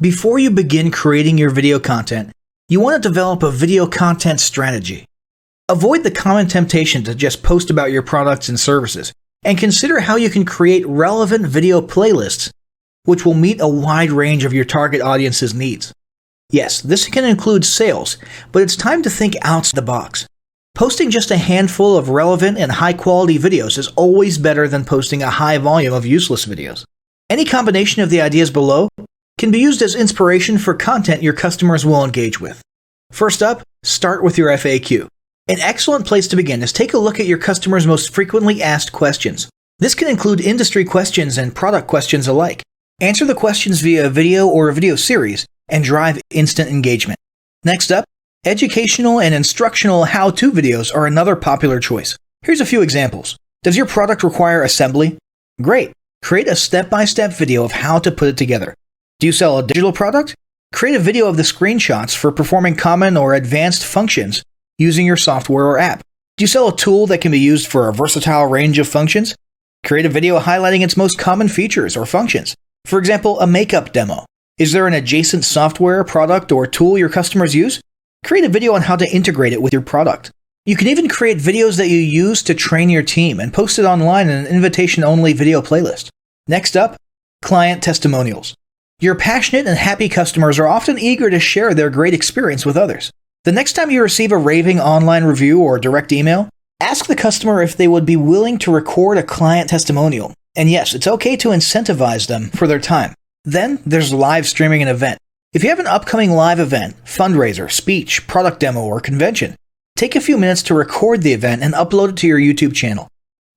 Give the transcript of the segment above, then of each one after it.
Before you begin creating your video content, you want to develop a video content strategy. Avoid the common temptation to just post about your products and services, and consider how you can create relevant video playlists which will meet a wide range of your target audience's needs. Yes, this can include sales, but it's time to think outside the box. Posting just a handful of relevant and high-quality videos is always better than posting a high volume of useless videos. Any combination of the ideas below can be used as inspiration for content your customers will engage with. First up, start with your FAQ. An excellent place to begin is take a look at your customers' most frequently asked questions. This can include industry questions and product questions alike. Answer the questions via a video or a video series and drive instant engagement. Next up, educational and instructional how-to videos are another popular choice. Here's a few examples. Does your product require assembly? Great. Create a step-by-step video of how to put it together. Do you sell a digital product? Create a video of the screenshots for performing common or advanced functions using your software or app. Do you sell a tool that can be used for a versatile range of functions? Create a video highlighting its most common features or functions. For example, a makeup demo. Is there an adjacent software, product, or tool your customers use? Create a video on how to integrate it with your product. You can even create videos that you use to train your team and post it online in an invitation-only video playlist. Next up, client testimonials. Your passionate and happy customers are often eager to share their great experience with others. The next time you receive a raving online review or direct email, ask the customer if they would be willing to record a client testimonial. And yes, it's okay to incentivize them for their time. Then there's live streaming an event. If you have an upcoming live event, fundraiser, speech, product demo, or convention, take a few minutes to record the event and upload it to your YouTube channel.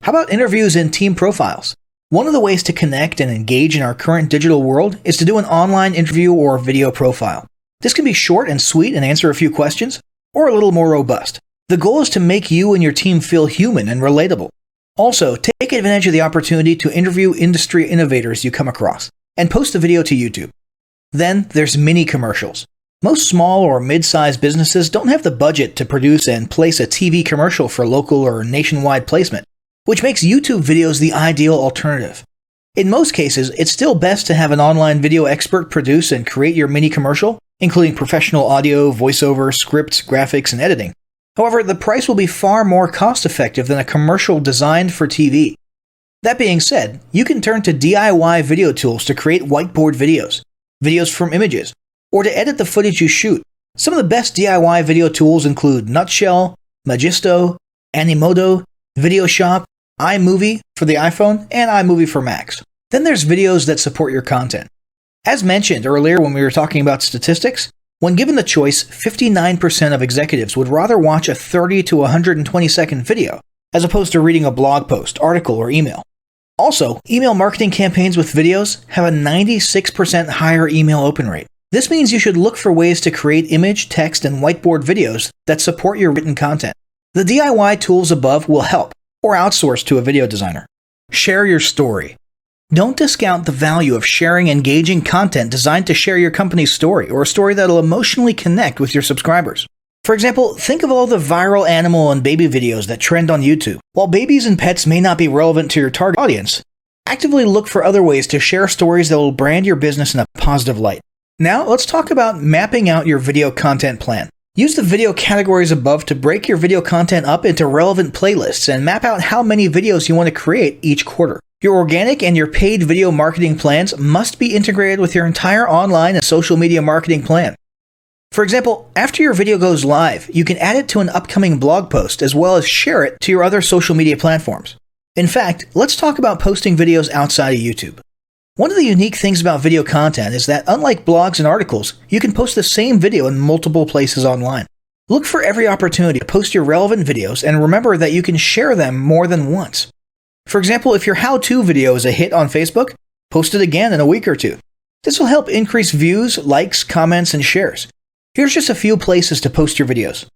How about interviews and team profiles? One of the ways to connect and engage in our current digital world is to do an online interview or video profile. This can be short and sweet and answer a few questions, or a little more robust. The goal is to make you and your team feel human and relatable. Also, take advantage of the opportunity to interview industry innovators you come across, and post the video to YouTube. Then there's mini commercials. Most small or mid-sized businesses don't have the budget to produce and place a TV commercial for local or nationwide placement, which makes YouTube videos the ideal alternative. In most cases, it's still best to have an online video expert produce and create your mini commercial, including professional audio, voiceover, scripts, graphics, and editing. However, the price will be far more cost-effective than a commercial designed for TV. That being said, you can turn to DIY video tools to create whiteboard videos, videos from images, or to edit the footage you shoot. Some of the best DIY video tools include Nutshell, Magisto, Animoto, VideoShop, iMovie for the iPhone, and iMovie for Macs. Then there's videos that support your content. As mentioned earlier when we were talking about statistics, when given the choice, 59% of executives would rather watch a 30 to 120 second video as opposed to reading a blog post, article, or email. Also, email marketing campaigns with videos have a 96% higher email open rate. This means you should look for ways to create image, text, and whiteboard videos that support your written content. The DIY tools above will help, or outsource to a video designer. Share your story. Don't discount the value of sharing engaging content designed to share your company's story, or a story that'll emotionally connect with your subscribers. For example, think of all the viral animal and baby videos that trend on YouTube. While babies and pets may not be relevant to your target audience, actively look for other ways to share stories that will brand your business in a positive light. Now, let's talk about mapping out your video content plan. Use the video categories above to break your video content up into relevant playlists and map out how many videos you want to create each quarter. Your organic and your paid video marketing plans must be integrated with your entire online and social media marketing plan. For example, after your video goes live, you can add it to an upcoming blog post as well as share it to your other social media platforms. In fact, let's talk about posting videos outside of YouTube. One of the unique things about video content is that unlike blogs and articles, you can post the same video in multiple places online. Look for every opportunity to post your relevant videos and remember that you can share them more than once. For example, if your how-to video is a hit on Facebook, post it again in a week or two. This will help increase views, likes, comments, and shares. Here's just a few places to post your videos: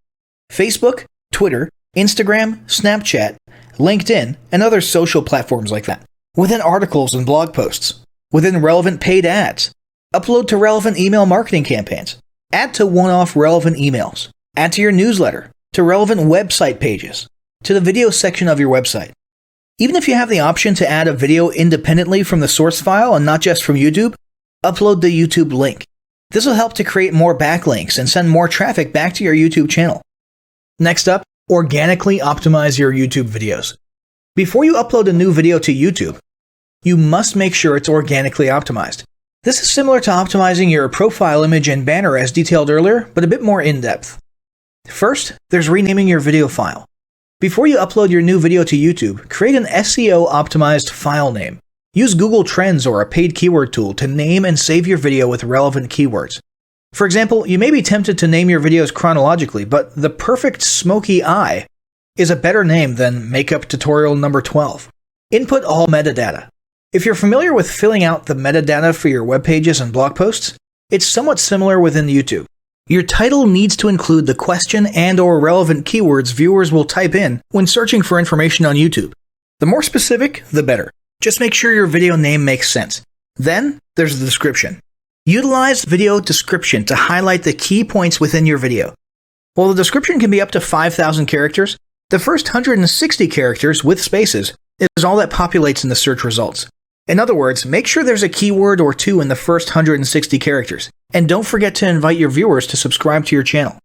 Facebook, Twitter, Instagram, Snapchat, LinkedIn, and other social platforms like that. Within articles and blog posts. Within relevant paid ads. Upload to relevant email marketing campaigns. Add to one-off relevant emails. Add to your newsletter. To relevant website pages. To the video section of your website. Even if you have the option to add a video independently from the source file and not just from YouTube, upload the YouTube link. This will help to create more backlinks and send more traffic back to your YouTube channel. Next up, organically optimize your YouTube videos. Before you upload a new video to YouTube, you must make sure it's organically optimized. This is similar to optimizing your profile image and banner as detailed earlier, but a bit more in-depth. First, there's renaming your video file. Before you upload your new video to YouTube, create an SEO-optimized file name. Use Google Trends or a paid keyword tool to name and save your video with relevant keywords. For example, you may be tempted to name your videos chronologically, but the perfect smoky eye is a better name than makeup tutorial number 12. Input all metadata. If you're familiar with filling out the metadata for your web pages and blog posts, it's somewhat similar within YouTube. Your title needs to include the question and/or relevant keywords viewers will type in when searching for information on YouTube. The more specific, the better. Just make sure your video name makes sense. Then, there's the description. Utilize video description to highlight the key points within your video. While the description can be up to 5,000 characters, the first 160 characters with spaces is all that populates in the search results. In other words, make sure there's a keyword or two in the first 160 characters, and don't forget to invite your viewers to subscribe to your channel.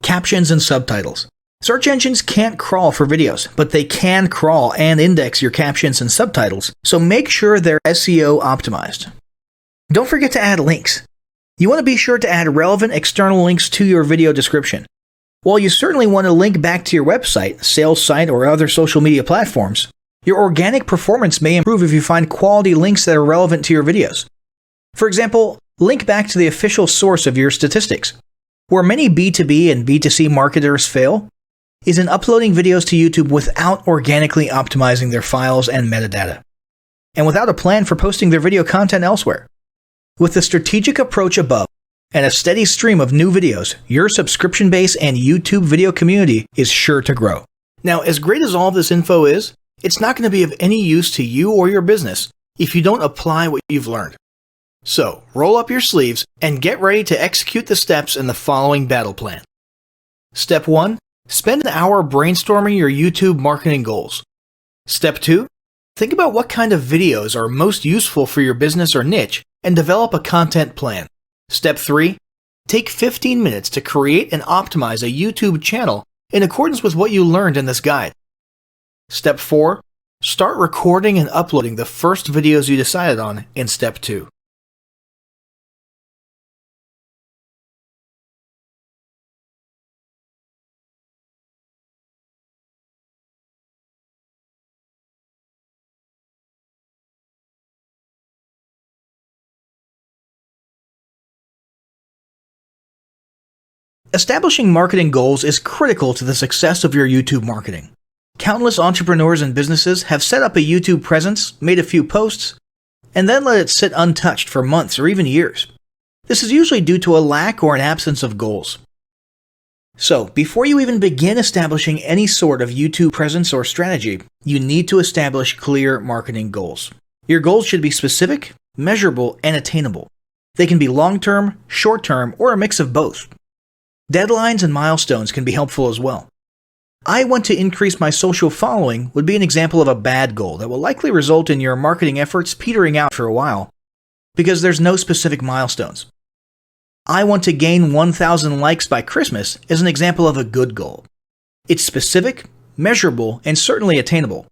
Captions and subtitles. Search engines can't crawl for videos, but they can crawl and index your captions and subtitles, so make sure they're SEO optimized. Don't forget to add links. You want to be sure to add relevant external links to your video description. While you certainly want to link back to your website, sales site, or other social media platforms, your organic performance may improve if you find quality links that are relevant to your videos. For example, link back to the official source of your statistics. Where many B2B and B2C marketers fail is in uploading videos to YouTube without organically optimizing their files and metadata, and without a plan for posting their video content elsewhere. With the strategic approach above and a steady stream of new videos, your subscription base and YouTube video community is sure to grow. Now, as great as all of this info is, it's not going to be of any use to you or your business if you don't apply what you've learned. So, roll up your sleeves and get ready to execute the steps in the following battle plan. Step 1. Spend an hour brainstorming your YouTube marketing goals. Step 2. Think about what kind of videos are most useful for your business or niche and develop a content plan. Step 3. Take 15 minutes to create and optimize a YouTube channel in accordance with what you learned in this guide. Step 4. Start recording and uploading the first videos you decided on in Step 2. Establishing marketing goals is critical to the success of your YouTube marketing. Countless entrepreneurs and businesses have set up a YouTube presence, made a few posts, and then let it sit untouched for months or even years. This is usually due to a lack or an absence of goals. So, before you even begin establishing any sort of YouTube presence or strategy, you need to establish clear marketing goals. Your goals should be specific, measurable, and attainable. They can be long-term, short-term, or a mix of both. Deadlines and milestones can be helpful as well. I want to increase my social following would be an example of a bad goal that will likely result in your marketing efforts petering out for a while, because there's no specific milestones. I want to gain 1,000 likes by Christmas is an example of a good goal. It's specific, measurable, and certainly attainable.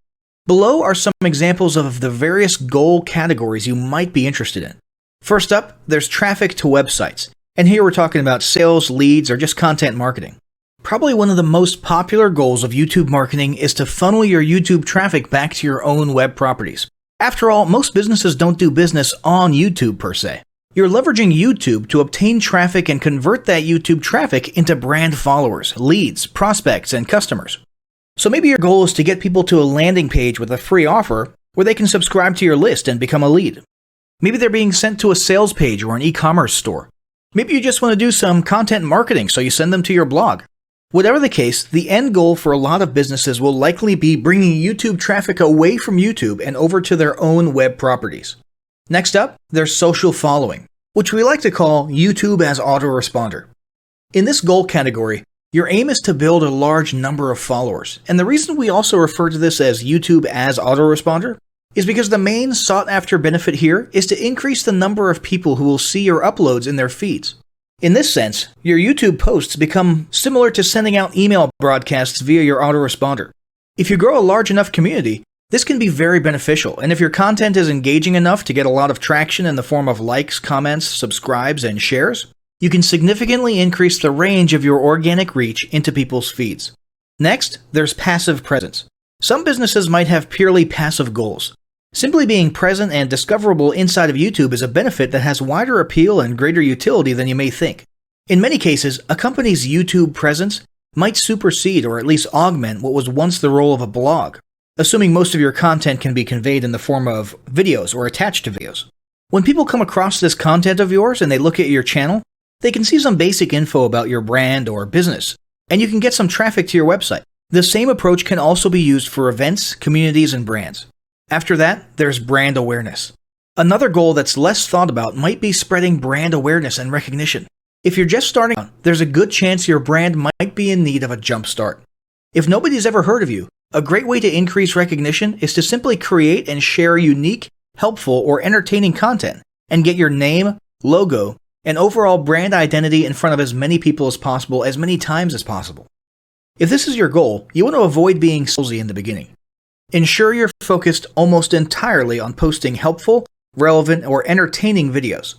Below are some examples of the various goal categories you might be interested in. First up, there's traffic to websites. And here we're talking about sales, leads, or just content marketing. Probably one of the most popular goals of YouTube marketing is to funnel your YouTube traffic back to your own web properties. After all, most businesses don't do business on YouTube per se. You're leveraging YouTube to obtain traffic and convert that YouTube traffic into brand followers, leads, prospects, and customers. So maybe your goal is to get people to a landing page with a free offer where they can subscribe to your list and become a lead. Maybe they're being sent to a sales page or an e-commerce store. Maybe you just want to do some content marketing, so you send them to your blog. Whatever the case, the end goal for a lot of businesses will likely be bringing YouTube traffic away from YouTube and over to their own web properties. Next up, there's social following, which we like to call YouTube as autoresponder. In this goal category, your aim is to build a large number of followers, and the reason we also refer to this as YouTube as autoresponder is because the main sought-after benefit here is to increase the number of people who will see your uploads in their feeds. In this sense, your YouTube posts become similar to sending out email broadcasts via your autoresponder. If you grow a large enough community, this can be very beneficial, and if your content is engaging enough to get a lot of traction in the form of likes, comments, subscribes, and shares, you can significantly increase the range of your organic reach into people's feeds. Next, there's passive presence. Some businesses might have purely passive goals. Simply being present and discoverable inside of YouTube is a benefit that has wider appeal and greater utility than you may think. In many cases, a company's YouTube presence might supersede or at least augment what was once the role of a blog, assuming most of your content can be conveyed in the form of videos or attached to videos. When people come across this content of yours and they look at your channel, they can see some basic info about your brand or business, and you can get some traffic to your website. The same approach can also be used for events, communities, and brands. After that, there's brand awareness. Another goal that's less thought about might be spreading brand awareness and recognition. If you're just starting out, there's a good chance your brand might be in need of a jump start. If nobody's ever heard of you, a great way to increase recognition is to simply create and share unique, helpful, or entertaining content and get your name, logo, and overall brand identity in front of as many people as possible as many times as possible. If this is your goal, you want to avoid being salesy in the beginning. Ensure you're focused almost entirely on posting helpful, relevant, or entertaining videos.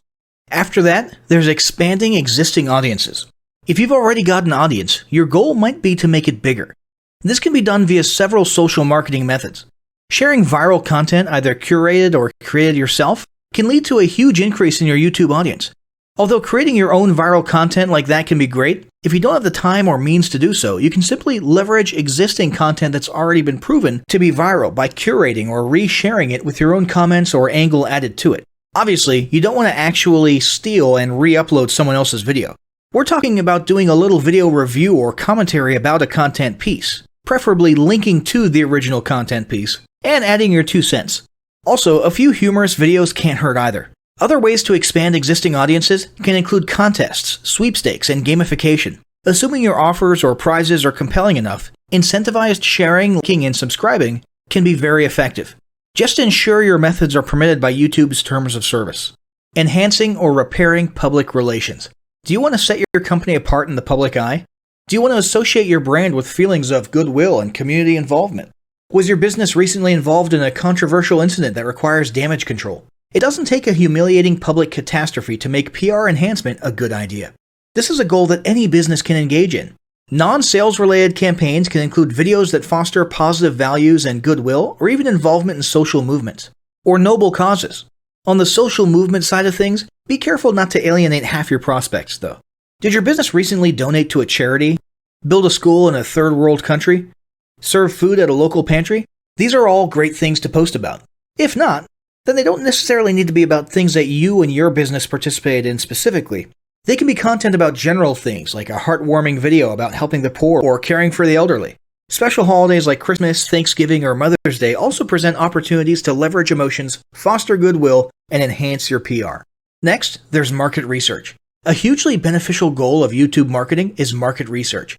After that, there's expanding existing audiences. If you've already got an audience, your goal might be to make it bigger. This can be done via several social marketing methods. Sharing viral content, either curated or created yourself, can lead to a huge increase in your YouTube audience. Although creating your own viral content like that can be great, if you don't have the time or means to do so, you can simply leverage existing content that's already been proven to be viral by curating or resharing it with your own comments or angle added to it. Obviously, you don't want to actually steal and re-upload someone else's video. We're talking about doing a little video review or commentary about a content piece, preferably linking to the original content piece, and adding your 2 cents. Also, a few humorous videos can't hurt either. Other ways to expand existing audiences can include contests, sweepstakes, and gamification. Assuming your offers or prizes are compelling enough, incentivized sharing, liking, and subscribing can be very effective. Just ensure your methods are permitted by YouTube's terms of service. Enhancing or repairing public relations. Do you want to set your company apart in the public eye? Do you want to associate your brand with feelings of goodwill and community involvement? Was your business recently involved in a controversial incident that requires damage control? It doesn't take a humiliating public catastrophe to make PR enhancement a good idea. This is a goal that any business can engage in. Non-sales related campaigns can include videos that foster positive values and goodwill, or even involvement in social movements, or noble causes. On the social movement side of things, be careful not to alienate half your prospects, though. Did your business recently donate to a charity? Build a school in a third world country? Serve food at a local pantry? These are all great things to post about. If not, then they don't necessarily need to be about things that you and your business participated in specifically. They can be content about general things, like a heartwarming video about helping the poor or caring for the elderly. Special holidays like Christmas, Thanksgiving, or Mother's Day also present opportunities to leverage emotions, foster goodwill, and enhance your PR. Next, there's market research. A hugely beneficial goal of YouTube marketing is market research.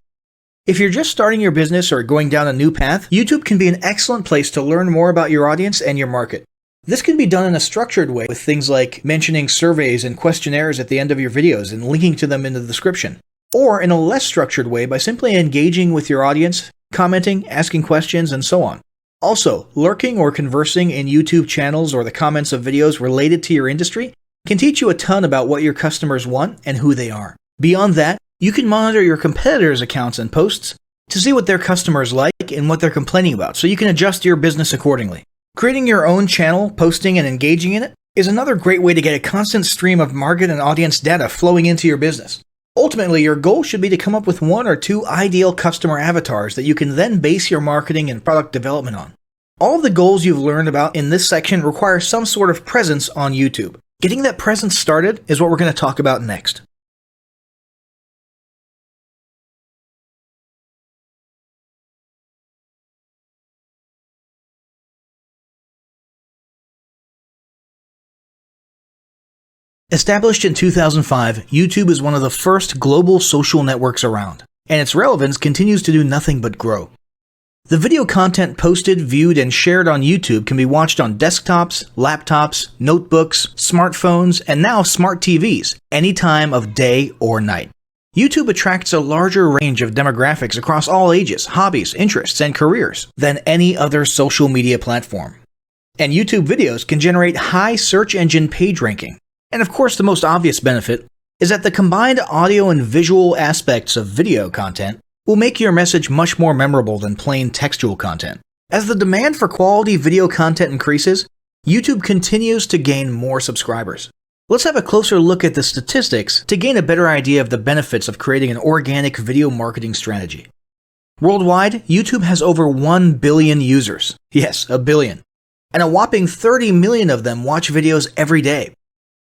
If you're just starting your business or going down a new path, YouTube can be an excellent place to learn more about your audience and your market. This can be done in a structured way with things like mentioning surveys and questionnaires at the end of your videos and linking to them in the description, or in a less structured way by simply engaging with your audience, commenting, asking questions, and so on. Also, lurking or conversing in YouTube channels or the comments of videos related to your industry can teach you a ton about what your customers want and who they are. Beyond that, you can monitor your competitors' accounts and posts to see what their customers like and what they're complaining about, so you can adjust your business accordingly. Creating your own channel, posting, and engaging in it is another great way to get a constant stream of market and audience data flowing into your business. Ultimately, your goal should be to come up with 1 or 2 ideal customer avatars that you can then base your marketing and product development on. All of the goals you've learned about in this section require some sort of presence on YouTube. Getting that presence started is what we're going to talk about next. Established in 2005, YouTube is one of the first global social networks around, and its relevance continues to do nothing but grow. The video content posted, viewed, and shared on YouTube can be watched on desktops, laptops, notebooks, smartphones, and now smart TVs, any time of day or night. YouTube attracts a larger range of demographics across all ages, hobbies, interests, and careers than any other social media platform. And YouTube videos can generate high search engine page ranking. And of course, the most obvious benefit is that the combined audio and visual aspects of video content will make your message much more memorable than plain textual content. As the demand for quality video content increases, YouTube continues to gain more subscribers. Let's have a closer look at the statistics to gain a better idea of the benefits of creating an organic video marketing strategy. Worldwide, YouTube has over 1 billion users. Yes, a billion. And a whopping 30 million of them watch videos every day.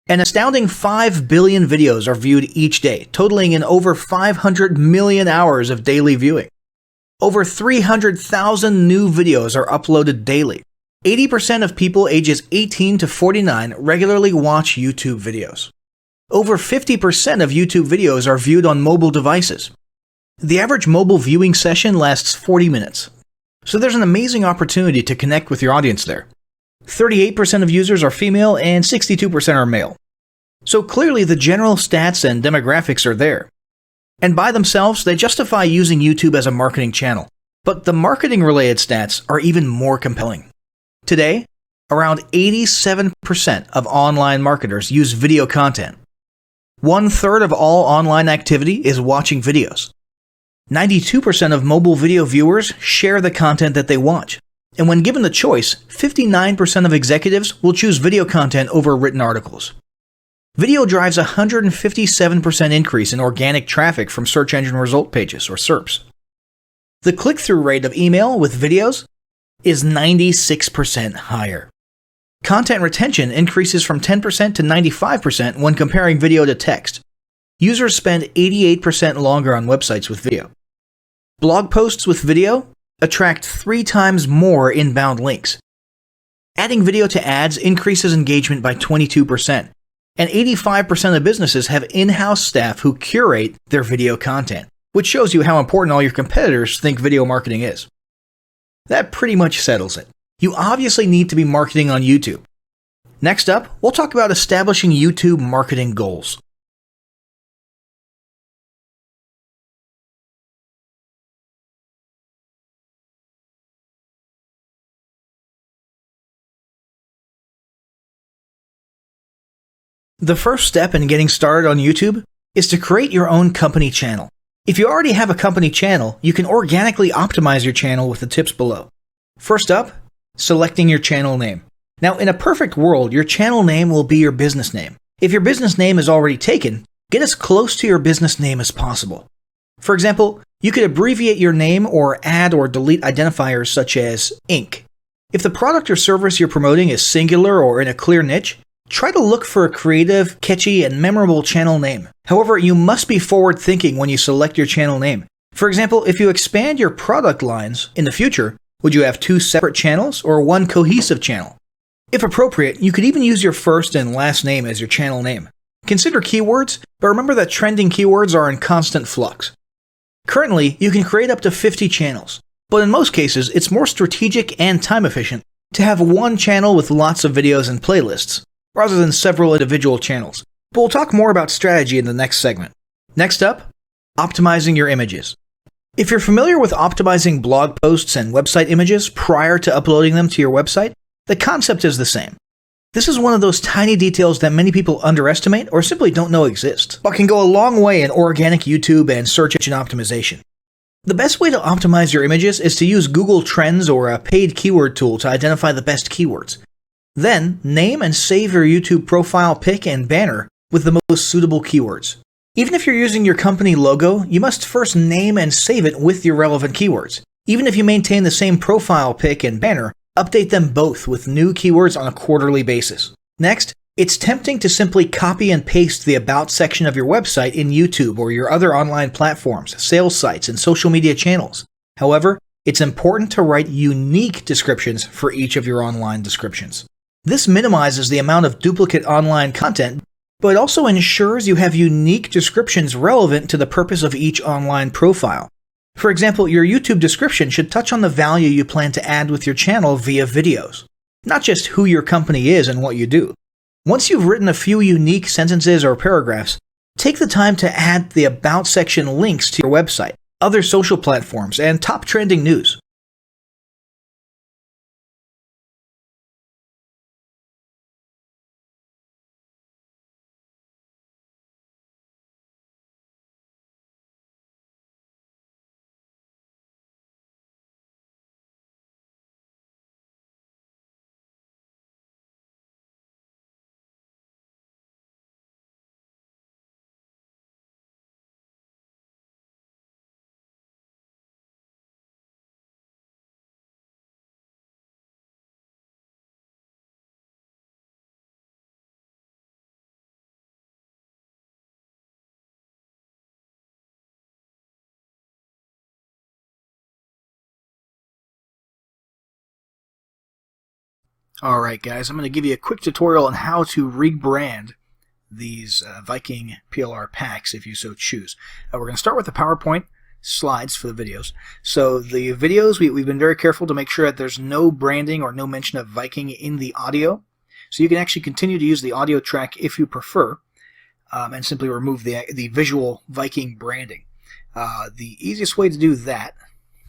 An astounding 5 billion videos are viewed each day, totaling in over 500 million hours of daily viewing. Over 300,000 new videos are uploaded daily. 80% of people ages 18 to 49 regularly watch YouTube videos. Over 50% of YouTube videos are viewed on mobile devices. The average mobile viewing session lasts 40 minutes. So there's an amazing opportunity to connect with your audience there. 38% of users are female and 62% are male. So clearly the general stats and demographics are there. And by themselves, they justify using YouTube as a marketing channel. But the marketing-related stats are even more compelling. Today, around 87% of online marketers use video content. 1/3 of all online activity is watching videos. 92% of mobile video viewers share the content that they watch. And when given the choice, 59% of executives will choose video content over written articles. Video drives a 157% increase in organic traffic from search engine result pages, or SERPs. The click-through rate of email with videos is 96% higher. Content retention increases from 10% to 95% when comparing video to text. Users spend 88% longer on websites with video. Blog posts with video attract 3 times more inbound links. Adding video to ads increases engagement by 22%, and 85% of businesses have in-house staff who curate their video content, which shows you how important all your competitors think video marketing is. That pretty much settles it. You obviously need to be marketing on YouTube. Next up, we'll talk about establishing YouTube marketing goals. The first step in getting started on YouTube is to create your own company channel. If you already have a company channel, you can organically optimize your channel with the tips below. First up, selecting your channel name. Now, in a perfect world, your channel name will be your business name. If your business name is already taken, get as close to your business name as possible. For example, you could abbreviate your name or add or delete identifiers such as Inc. If the product or service you're promoting is singular or in a clear niche, try to look for a creative, catchy, and memorable channel name. However, you must be forward-thinking when you select your channel name. For example, if you expand your product lines in the future, would you have 2 separate channels or 1 cohesive channel? If appropriate, you could even use your first and last name as your channel name. Consider keywords, but remember that trending keywords are in constant flux. Currently, you can create up to 50 channels, but in most cases, it's more strategic and time efficient to have 1 channel with lots of videos and playlists, rather than several individual channels. But we'll talk more about strategy in the next segment. Next up, optimizing your images. If you're familiar with optimizing blog posts and website images prior to uploading them to your website, the concept is the same. This is one of those tiny details that many people underestimate or simply don't know exist, but can go a long way in organic YouTube and search engine optimization. The best way to optimize your images is to use Google Trends or a paid keyword tool to identify the best keywords. Then, name and save your YouTube profile pic and banner with the most suitable keywords. Even if you're using your company logo, you must first name and save it with your relevant keywords. Even if you maintain the same profile pic and banner, update them both with new keywords on a quarterly basis. Next, it's tempting to simply copy and paste the About section of your website in YouTube or your other online platforms, sales sites, and social media channels. However, it's important to write unique descriptions for each of your online descriptions. This minimizes the amount of duplicate online content, but also ensures you have unique descriptions relevant to the purpose of each online profile. For example, your YouTube description should touch on the value you plan to add with your channel via videos, not just who your company is and what you do. Once you've written a few unique sentences or paragraphs, take the time to add the About section links to your website, other social platforms, and top trending news. Alright guys, I'm going to give you a quick tutorial on how to rebrand these Viking PLR packs if you so choose. We're going to start with the PowerPoint slides for the videos. So the videos, we've been very careful to make sure that there's no branding or no mention of Viking in the audio. So you can actually continue to use the audio track if you prefer, and simply remove the visual Viking branding. The easiest way to do that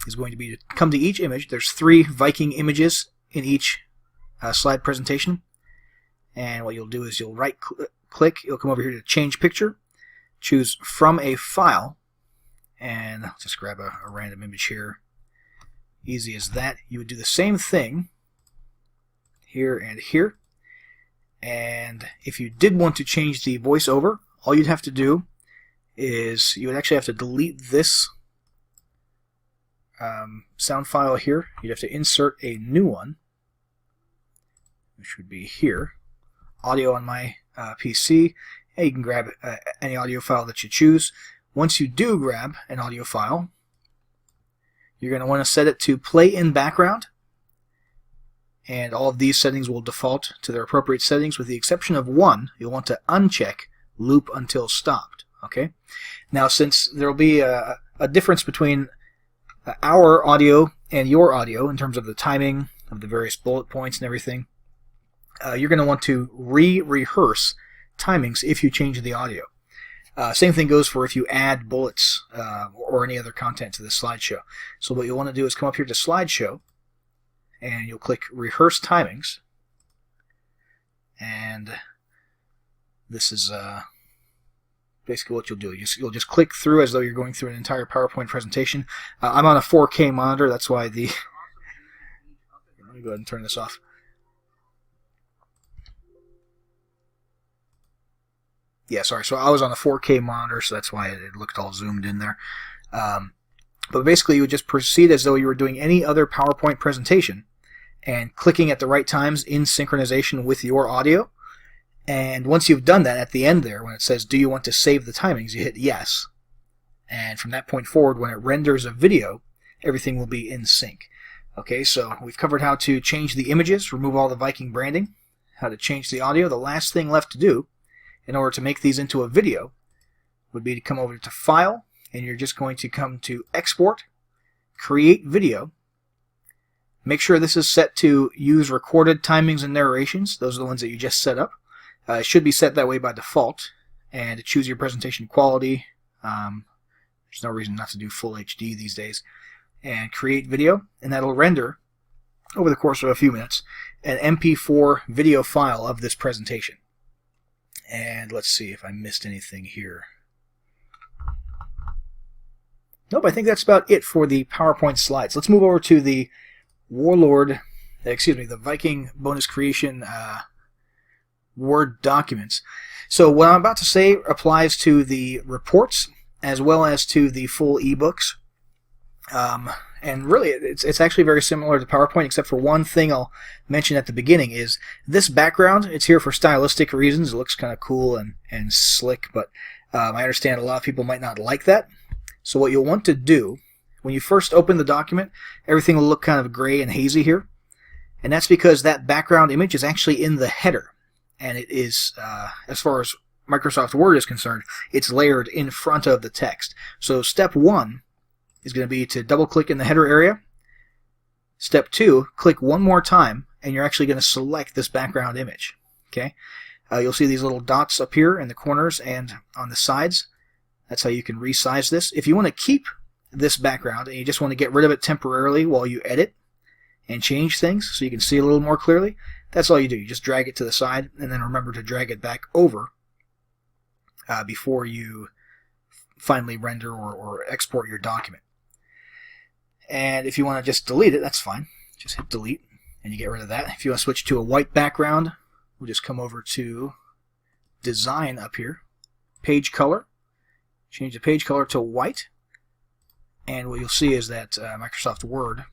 is going to be to come to each image. There's 3 Viking images in each slide presentation, and what you'll do is you'll right click, you'll come over here to change picture, choose from a file, and I'll just grab a random image here. Easy as that. You would do the same thing here and here, and if you did want to change the voiceover, all you'd have to do is you would actually have to delete this sound file here. You'd have to insert a new one, which would be here, audio on my PC. And you can grab any audio file that you choose. Once you do grab an audio file, you're going to want to set it to play in background, and all of these settings will default to their appropriate settings with the exception of one. You'll want to uncheck loop until stopped. Okay. Now, since there will be a difference between our audio and your audio in terms of the timing of the various bullet points and everything, you're going to want to rehearse timings if you change the audio. Same thing goes for if you add bullets or any other content to the slideshow. So what you'll want to do is come up here to Slideshow, and you'll click Rehearse Timings. And this is basically what you'll do. You'll just click through as though you're going through an entire PowerPoint presentation. I'm on a 4K monitor, that's why the... Let me go ahead and turn this off. Yeah, sorry. So I was on a 4K monitor, so that's why it looked all zoomed in there. But basically, you would just proceed as though you were doing any other PowerPoint presentation and clicking at the right times in synchronization with your audio. And once you've done that, at the end there, when it says, do you want to save the timings, you hit yes. And from that point forward, when it renders a video, everything will be in sync. Okay, so we've covered how to change the images, remove all the Viking branding, how to change the audio. The last thing left to do in order to make these into a video would be to come over to File, and you're just going to come to Export, Create Video. Make sure this is set to use recorded timings and narrations. Those are the ones that you just set up. It should be set that way by default, and to choose your presentation quality. There's no reason not to do full HD these days. And create video, and that'll render, over the course of a few minutes, an MP4 video file of this presentation. And let's see if I missed anything here. Nope, I think that's about it for the PowerPoint slides. Let's move over to the the Viking bonus creation Word documents. So what I'm about to say applies to the reports as well as to the full ebooks. And really, it's actually very similar to PowerPoint, except for one thing I'll mention at the beginning is this background. It's here for stylistic reasons. It looks kind of cool and slick, but I understand a lot of people might not like that. So what you'll want to do, when you first open the document, everything will look kind of gray and hazy here. And that's because that background image is actually in the header. And it is, as far as Microsoft Word is concerned, it's layered in front of the text. So step one is going to be to double click in the header area. Step 2, click one more time, and you're actually going to select this background image. Okay, you'll see these little dots up here in the corners and on the sides. That's how you can resize this. If you want to keep this background and you just want to get rid of it temporarily while you edit and change things so you can see a little more clearly, that's all you do. You just drag it to the side, and then remember to drag it back over before you finally render or export your document. And if you want to just delete it, that's fine. Just hit delete and you get rid of that. If you want to switch to a white background, we'll just come over to design up here, page color, change the page color to white, and what you'll see is that Microsoft Word,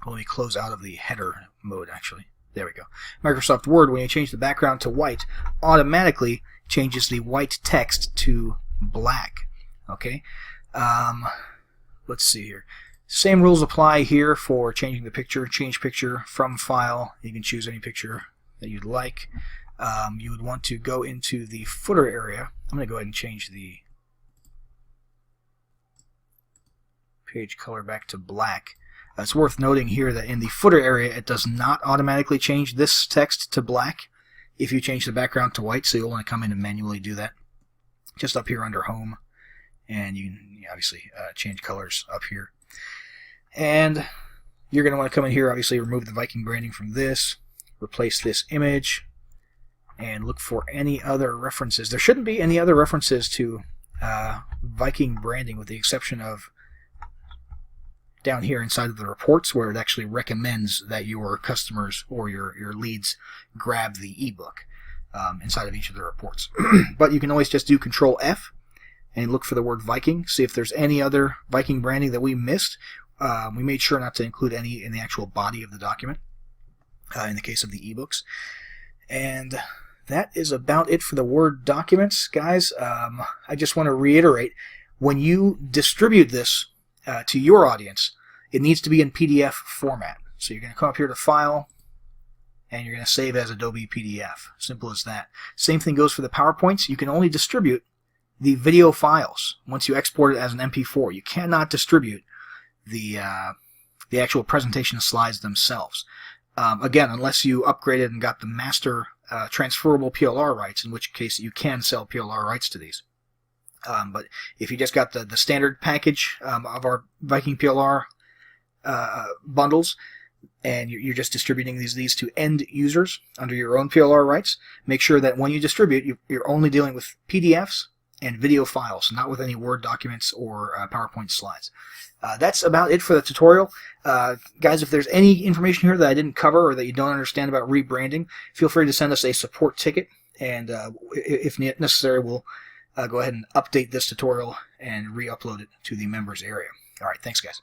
let me close out of the header mode actually. There we go. Microsoft Word, when you change the background to white, automatically changes the white text to black. Okay, let's see here. Same rules apply here for changing the picture. Change picture from file. You can choose any picture that you'd like. You would want to go into the footer area. I'm going to go ahead and change the page color back to black. It's worth noting here that in the footer area it does not automatically change this text to black if you change the background to white, so you'll want to come in and manually do that. Just up here under Home, and you can obviously change colors up here. And you're going to want to come in here, obviously remove the Viking branding from this, replace this image, and look for any other references. There shouldn't be any other references to Viking branding with the exception of down here inside of the reports where it actually recommends that your customers or your leads grab the ebook inside of each of the reports. But you can always just do Control F and look for the word Viking, see if there's any other Viking branding that we missed. We made sure not to include any in the actual body of the document in the case of the ebooks. And that is about it for the Word documents, guys. I just want to reiterate, when you distribute this to your audience, it needs to be in PDF format. So you're going to come up here to File, and you're going to save as Adobe PDF. Simple as that. Same thing goes for the PowerPoints. You can only distribute the video files once you export it as an MP4. You cannot distribute the actual presentation slides themselves. Again, unless you upgraded and got the master transferable PLR rights, in which case you can sell PLR rights to these. But if you just got the standard package of our Viking PLR bundles, and you're just distributing these to end users under your own PLR rights, make sure that when you distribute, you're only dealing with PDFs and video files, not with any Word documents or PowerPoint slides. That's about it for the tutorial. Guys, if there's any information here that I didn't cover or that you don't understand about rebranding, feel free to send us a support ticket, and if necessary, we'll go ahead and update this tutorial and re-upload it to the members area. All right, thanks, guys.